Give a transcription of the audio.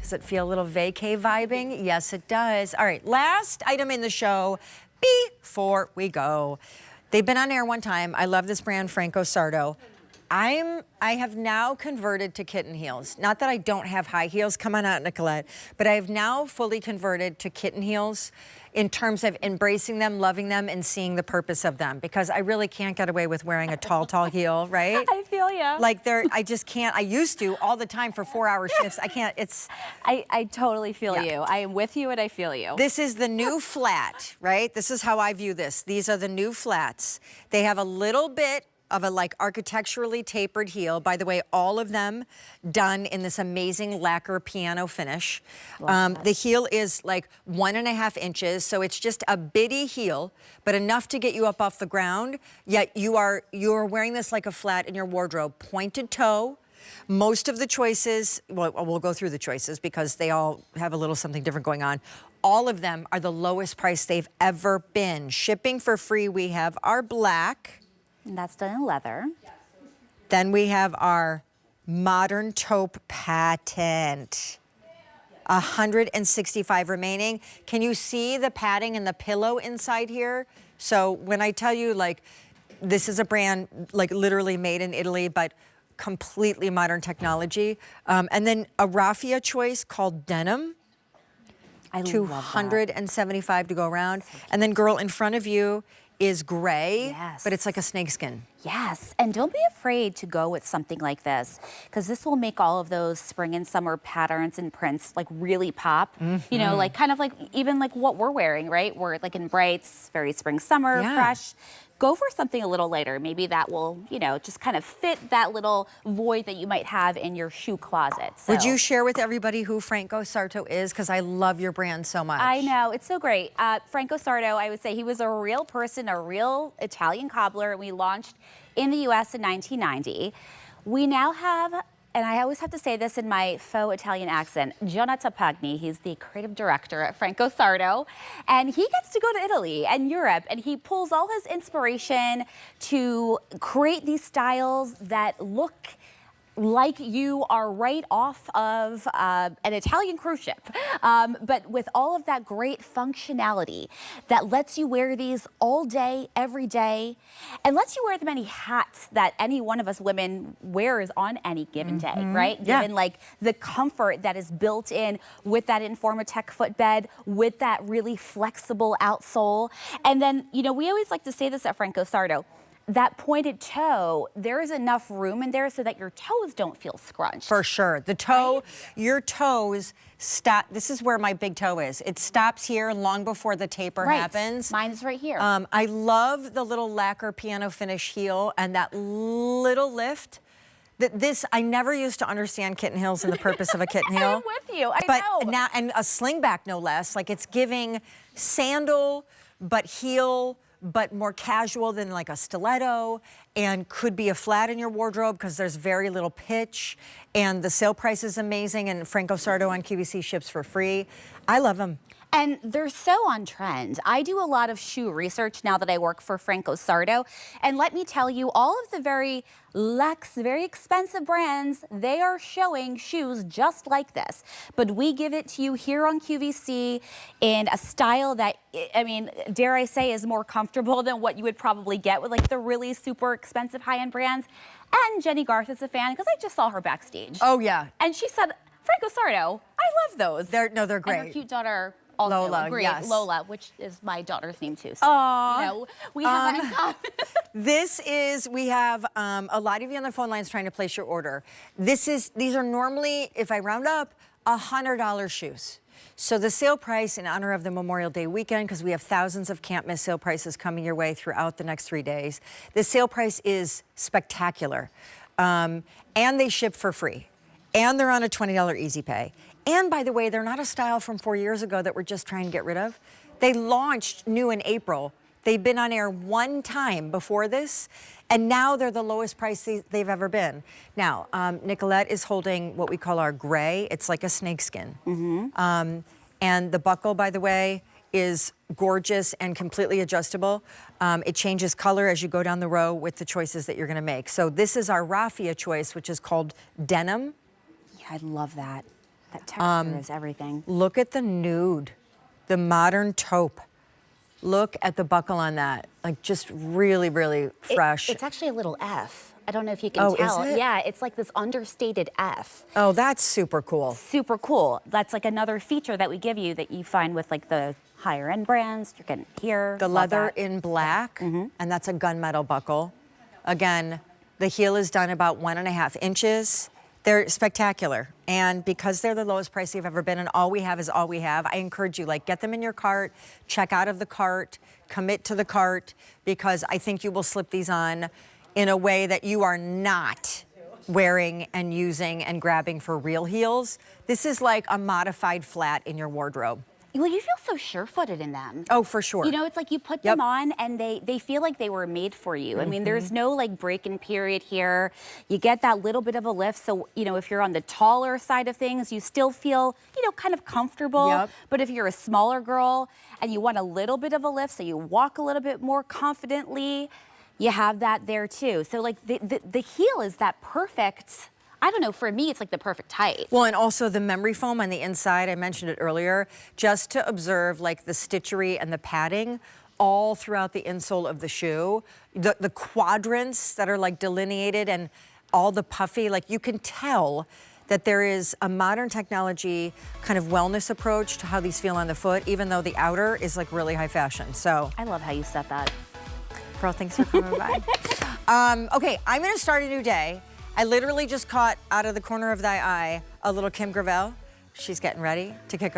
Does it feel a little vacay vibing? Yes, it does. All right, last item in the show before we go. They've been on air one time. I love this brand, Franco Sarto. I have now converted to kitten heels. Not that I don't have high heels, come on out, Nicolette, but I have now fully converted to kitten heels in terms of embracing them, loving them, and seeing the purpose of them, because I really can't get away with wearing a tall heel, right? I feel ya. Like I just can't. I used to all the time for 4-hour shifts. I can't, I totally feel you. I am with you and I feel you. This is the new flat, right? This is how I view this. These are the new flats. They have a little bit of a like architecturally tapered heel. By the way, all of them done in this amazing lacquer piano finish. The heel is like 1.5 inches, so it's just a bitty heel, but enough to get you up off the ground, yet you are wearing this like a flat in your wardrobe. Pointed toe. Most of the choices, well, we'll go through the choices because they all have a little something different going on. All of them are the lowest price they've ever been. Shipping for free, we have our black. And that's done in leather. Then we have our modern taupe patent. 165 remaining. Can you see the padding and the pillow inside here? So when I tell you, like, this is a brand, like, literally made in Italy, but completely modern technology. And then a raffia choice called denim. I love that. 275 to go around. And then, girl, in front of you is gray, but it's like a snakeskin. Yes, and don't be afraid to go with something like this, because this will make all of those spring and summer patterns and prints like really pop. You know, like kind of like even like what we're wearing, right? We're like in brights, very spring, summer, fresh. Go for something a little lighter. Maybe that will, you know, just kind of fit that little void that you might have in your shoe closet. So. Would you share with everybody who Franco Sarto is? Because I love your brand so much. I know, it's so great. Franco Sarto, I would say he was a real person, a real Italian cobbler. We launched in the US in 1990. We now have, and I always have to say this in my faux Italian accent, Jonathan Pagni, he's the creative director at Franco Sarto, and he gets to go to Italy and Europe, and he pulls all his inspiration to create these styles that look like you are right off of an Italian cruise ship, but with all of that great functionality that lets you wear these all day, every day, and lets you wear the many hats that any one of us women wears on any given day, right? Given like the comfort that is built in with that Informatech footbed, with that really flexible outsole. And then, you know, we always like to say this at Franco Sarto, that pointed toe, there is enough room in there so that your toes don't feel scrunched. For sure. The toe, your toes stop. This is where my big toe is. It stops here long before the taper happens. Mine is right here. I love the little lacquer piano finish heel and that little lift. I never used to understand kitten heels and the purpose of a kitten heel. I'm with you, I know. But now, and a slingback no less, like it's giving sandal, but heel, but more casual than like a stiletto, and could be a flat in your wardrobe because there's very little pitch, and the sale price is amazing, and Franco Sarto on QVC ships for free. I love them. And they're so on trend. I do a lot of shoe research now that I work for Franco Sarto. And let me tell you, all of the very luxe, very expensive brands, they are showing shoes just like this. But we give it to you here on QVC in a style that, I mean, dare I say, is more comfortable than what you would probably get with like the really super expensive high-end brands. And Jenny Garth is a fan because I just saw her backstage. Oh, yeah. And she said, Franco Sarto, I love those. They're great. And her cute daughter also Lola, agreed. yes. Lola, which is my daughter's name too. So, Aww. you know, we have that in common. We have a lot of you on the phone lines trying to place your order. These are normally, if I round up, $100 shoes. So the sale price in honor of the Memorial Day weekend, because we have thousands of can't miss sale prices coming your way throughout the next 3 days. The sale price is spectacular. And they ship for free. And they're on a $20 easy pay. And by the way, they're not a style from 4 years ago that we're just trying to get rid of. They launched new in April. They've been on air one time before this, and now they're the lowest price they've ever been. Now, Nicolette is holding what we call our gray. It's like a snakeskin. And the buckle, by the way, is gorgeous and completely adjustable. It changes color as you go down the row with the choices that you're gonna make. So this is our raffia choice, which is called denim. Yeah, I love that. That texture is everything. Look at the nude, the modern taupe. Look at the buckle on that. Like just really, really fresh. It's actually a little F. I don't know if you can tell. Is it? Yeah, it's like this understated F. Oh, that's super cool. Super cool. That's like another feature that we give you that you find with like the higher end brands. You're getting here. The love leather that. in black, and that's a gunmetal buckle. Again, the heel is done about 1.5 inches. They're spectacular. And because they're the lowest price they've ever been and all we have is all we have, I encourage you, like, get them in your cart, check out of the cart, commit to the cart, because I think you will slip these on in a way that you are not wearing and using and grabbing for real heels. This is like a modified flat in your wardrobe. Well, you feel so sure-footed in them. Oh, for sure. You know, it's like you put them on and they feel like they were made for you. I mean, there's no like break-in period here. You get that little bit of a lift. So, you know, if you're on the taller side of things, you still feel, you know, kind of comfortable. Yep. But if you're a smaller girl and you want a little bit of a lift so you walk a little bit more confidently, you have that there too. So like the heel is that perfect, I don't know, for me, it's like the perfect height. Well, and also the memory foam on the inside, I mentioned it earlier, just to observe like the stitchery and the padding all throughout the insole of the shoe. The quadrants that are like delineated and all the puffy, like you can tell that there is a modern technology kind of wellness approach to how these feel on the foot, even though the outer is like really high fashion. So, I love how you set that. Pearl, thanks for coming by. Okay, I'm gonna start a new day. I literally just caught out of the corner of thy eye a little Kim Gravel. She's getting ready to kick